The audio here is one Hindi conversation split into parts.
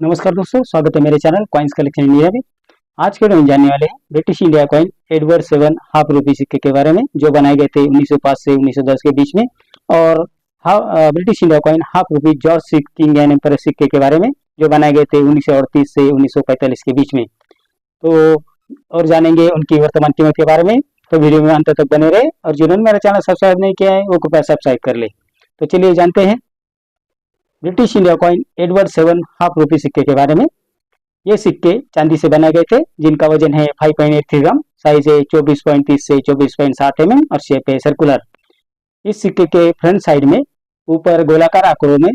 नमस्कार दोस्तों, स्वागत है मेरे चैनल कॉइन्स कलेक्शन इंडिया में। आज के वीडियो में जानने वाले हैं British India coin Edward 7 half रूपी सिक्के के बारे में, जो बनाए गए थे 1905 से 1910 के बीच में। और ब्रिटिश इंडिया कॉइन हाफ रूपी जॉर्ज किंग एंड एम्परर सिक्के के बारे में, जो बनाए गए थे 1938 से 1945 के बीच में। तो और जानेंगे उनकी वर्तमान कीमत के बारे में, तो वीडियो में अंत तक बने रहे। और जिन्होंने मेरा चैनल सब्सक्राइब नहीं किया है वो कृपया सब्सक्राइब कर ले। तो चलिए जानते हैं British India coin Edward 7 half रूपी सिक्के के बारे में। ये सिक्के चांदी से बनाए गए थे, जिनका वजन है 5.83 ग्राम, साइज है 24.30 से 24.60 और शेप है सर्कुलर। इस सिक्के के फ्रंट साइड में ऊपर गोलाकार आकारों में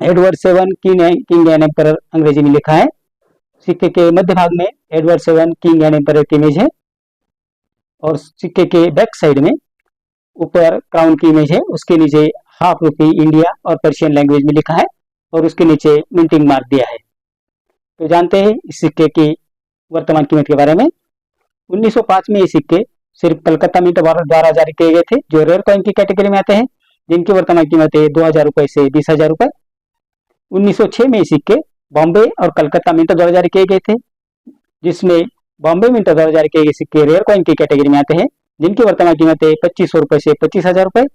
एडवर्ड 7 किंग एंड एम्परर अंग्रेजी में लिखा है। सिक्के के मध्य भाग में एडवर्ड 7 किंग एंड एम्परर की इमेज है, और सिक्के के बैक साइड में ऊपर क्राउन की इमेज है, उसके नीचे हाफ रूपी इंडिया और पर्शियन लैंग्वेज में लिखा है, और उसके नीचे मिंटिंग मार्क दिया है। तो जानते हैं इस सिक्के की वर्तमान कीमत के बारे में। 1905 में ये सिक्के सिर्फ कलकत्ता मिंट द्वारा जारी किए गए थे, जो रेयर कॉइन की कैटेगरी में आते हैं, जिनकी वर्तमान कीमत है 2000 रुपए से 20,000 रुपए। 1906 में ये सिक्के बॉम्बे और कलकत्ता मिंट द्वारा जारी किए गए थे, जिसमें बॉम्बे मिंट द्वारा जारी किए गए सिक्के रेयर कॉइन की कैटेगरी में आते हैं, जिनकी वर्तमान कीमत है 2500 रुपए से 25,000 रुपए।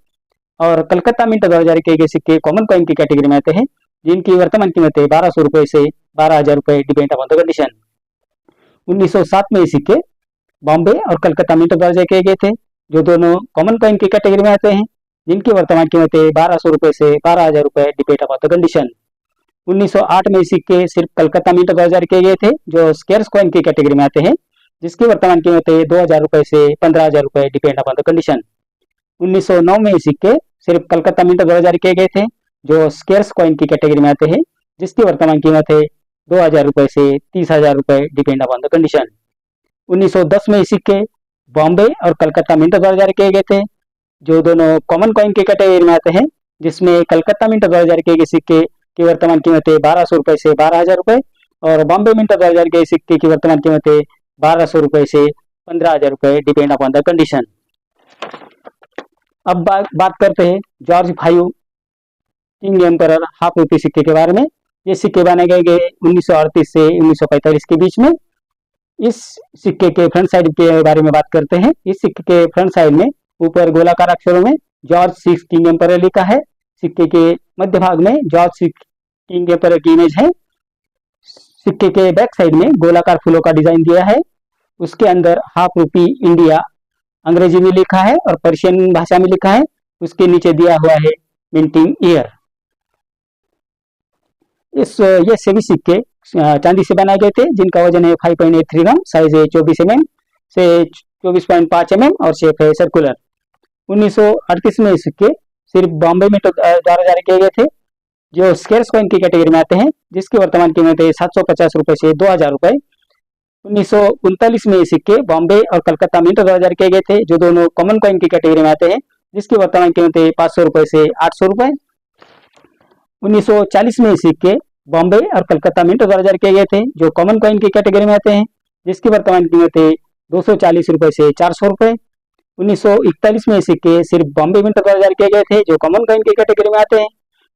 और कलकत्ता मिंट द्वारा जारी किए गए सिक्के कॉमन कॉइन की कैटेगरी में आते हैं, जिनकी वर्तमान कीमत है 1200 रुपए से 12,000 रुपए, डिपेंड अपॉन द कंडीशन। 1907 में ये सिक्के बॉम्बे और कलकत्ता मिंट द्वारा जारी किए गए थे, जो दोनों कॉमन कॉइन की कैटेगरी में आते हैं, जिनकी वर्तमान कीमत है 1200 रुपए से 12,000 रुपए, डिपेंड अपॉन द कंडीशन। 1908 में सिक्के सिर्फ कलकत्ता मिंट द्वारा जारी किए गए थे, जो स्केर्स कॉइन की कैटेगरी में आते हैं, जिसकी वर्तमान कीमत है 2000 रुपए से 15,000 रुपए, डिपेंड अपॉन द कंडीशन। 1909 में ये सिक्के सिर्फ कलकत्ता मिंट द्वारा जारी किए गए थे, जो स्केर्स कॉइन की कैटेगरी में आते हैं, जिसकी वर्तमान कीमत है 2000 रुपए से 30,000 रुपए, डिपेंड अपॉन द कंडीशन। 1910 में ये सिक्के बॉम्बे और कलकत्ता मिंट द्वारा जारी किए गए थे, जो दोनों कॉमन कॉइन की कैटेगरी में आते हैं, जिसमें कलकत्ता मिंट द्वारा जारी किए गए सिक्के की वर्तमान कीमत है 1200 रुपए से 12,000 रुपए, और बॉम्बे मिंट द्वारा जारी किए सिक्के की वर्तमान कीमत है 1200 रुपए से 15,000 रुपए, डिपेंड अपॉन द कंडीशन। अब बात करते हैं जॉर्ज 5 किंग एम्परर हाफ रूपी सिक्के के बारे में। ये सिक्के बनाए गए 1938 से 1945 के बीच में। इस सिक्के के फ्रंट साइड के बारे में बात करते हैं। इस सिक्के के फ्रंट साइड में ऊपर गोलाकार अक्षरों में जॉर्ज 6 किंग एम्परर लिखा है। सिक्के के मध्य भाग में जॉर्ज 6 किंग एम्परर की इमेज है। सिक्के के बैक साइड में गोलाकार फूलों का डिजाइन दिया है। उसके अंदर हाफ रूपी इंडिया अंग्रेजी में लिखा है और पर्शियन भाषा में लिखा है। उसके नीचे दिया हुआ है मिंटिंग ईयर। ये सभी सिक्के चांदी से बनाए गए थे, जिनका वजन है 5.83 ग्राम, साइज है 24 से 24.5 और शेप है सर्कुलर। 1938 में सिक्के सिर्फ बॉम्बे मिंट द्वारा जारी किए गए थे, जो स्केर्स कॉइन की कैटेगरी में आते हैं, जिसकी वर्तमान कीमत है 750 रुपए से 2000 रुपए। 1939 में ये सिक्के बॉम्बे और कलकत्ता मिंट द्वारा जारी किए गए थे, जो दोनों कॉमन कॉइन की कैटेगरी में आते हैं, जिसकी वर्तमान कीमत है 500 रुपए से 800 रुपए। 1940 में ये सिक्के बॉम्बे और कलकत्ता मिंट द्वारा जारी किए गए थे, जो कॉमन कॉइन की कैटेगरी में आते हैं, जिसकी वर्तमान कीमत है 240 रुपए से 400 रुपए। 1941 में ये सिक्के सिर्फ बॉम्बे मिंट द्वारा जारी किए गए थे, जो कॉमन कॉइन की कैटेगरी में आते हैं,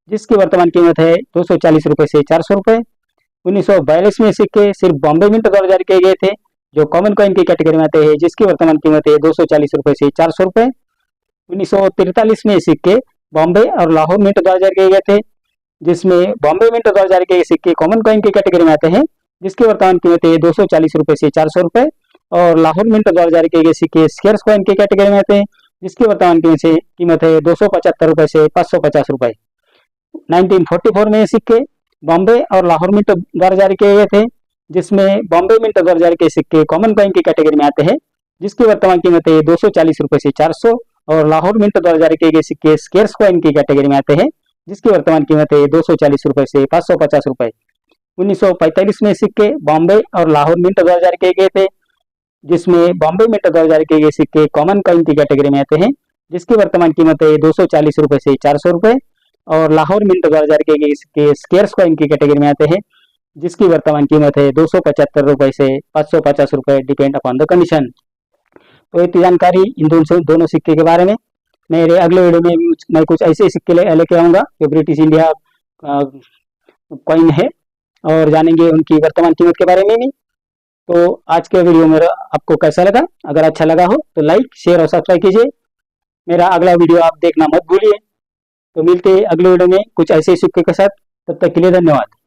जिसकी वर्तमान कीमत है 240 रुपए से 400 रुपए। 1942 में सिक्के सिर्फ बॉम्बे मिंट द्वारा जारी किए गए थे, जो कॉमन कॉइन की कैटेगरी में आते हैं, जिसकी वर्तमान कीमत है 240 रुपए से 400 रुपए। 1943 में सिक्के बॉम्बे और लाहौर मिंट द्वारा जारी किए गए थे, जिसमें बॉम्बे मिंट द्वारा जारी किए सिक्के कॉमन कॉइन की कैटेगरी में आते हैं, जिसकी वर्तमान कीमत है 240 रुपए से 400 रुपए। और लाहौर मिंट द्वारा जारी किए गए सिक्के स्केर्स कॉइन की कैटेगरी में आते हैं, जिसकी वर्तमान कीमत है 275 रुपए से 550 रुपए। 1944 में सिक्के बॉम्बे और लाहौर मिंट द्वारा जारी किए गए थे, जिसमें बॉम्बे मिंट द्वारा जारी किए सिक्के कॉमन कॉइन की कैटेगरी में आते हैं, जिसकी वर्तमान कीमत है 240 रुपए से 400। और लाहौर मिंट द्वारा जारी किए गए सिक्के स्केर्स कॉइन की कैटेगरी में आते हैं, जिसकी वर्तमान कीमत है 240 रुपए से 550 रुपए। 1945 में सिक्के बॉम्बे और लाहौर मिंट द्वारा जारी किए गए थे, जिसमें बॉम्बे मिंट द्वारा जारी किए गए सिक्के कॉमन कॉइन की कैटेगरी में आते हैं, जिसकी वर्तमान कीमत है 240 रुपए से 400 रुपए। और लाहौर मिंट द्वारा जारी किए गए सिक्के स्केर्स कॉइन की कैटेगरी में आते हैं, जिसकी वर्तमान कीमत है 275 रुपए से 550 रुपए, डिपेंड अपॉन द कंडीशन। तो इतनी जानकारी इन दोनों सिक्के के बारे में। मेरे अगले वीडियो में मैं कुछ ऐसे सिक्के लेके आऊंगा जो ब्रिटिश इंडिया कॉइन है, और जानेंगे उनकी वर्तमान कीमत के बारे में भी। तो आज के वीडियो मेरा आपको कैसा लगा? अगर अच्छा लगा हो तो लाइक, शेयर और सब्सक्राइब कीजिए। मेरा अगला वीडियो आप देखना मत भूलिए। तो मिलते हैं अगले वीडियो में कुछ ऐसे ही सिक्के के साथ। तब तक के लिए धन्यवाद।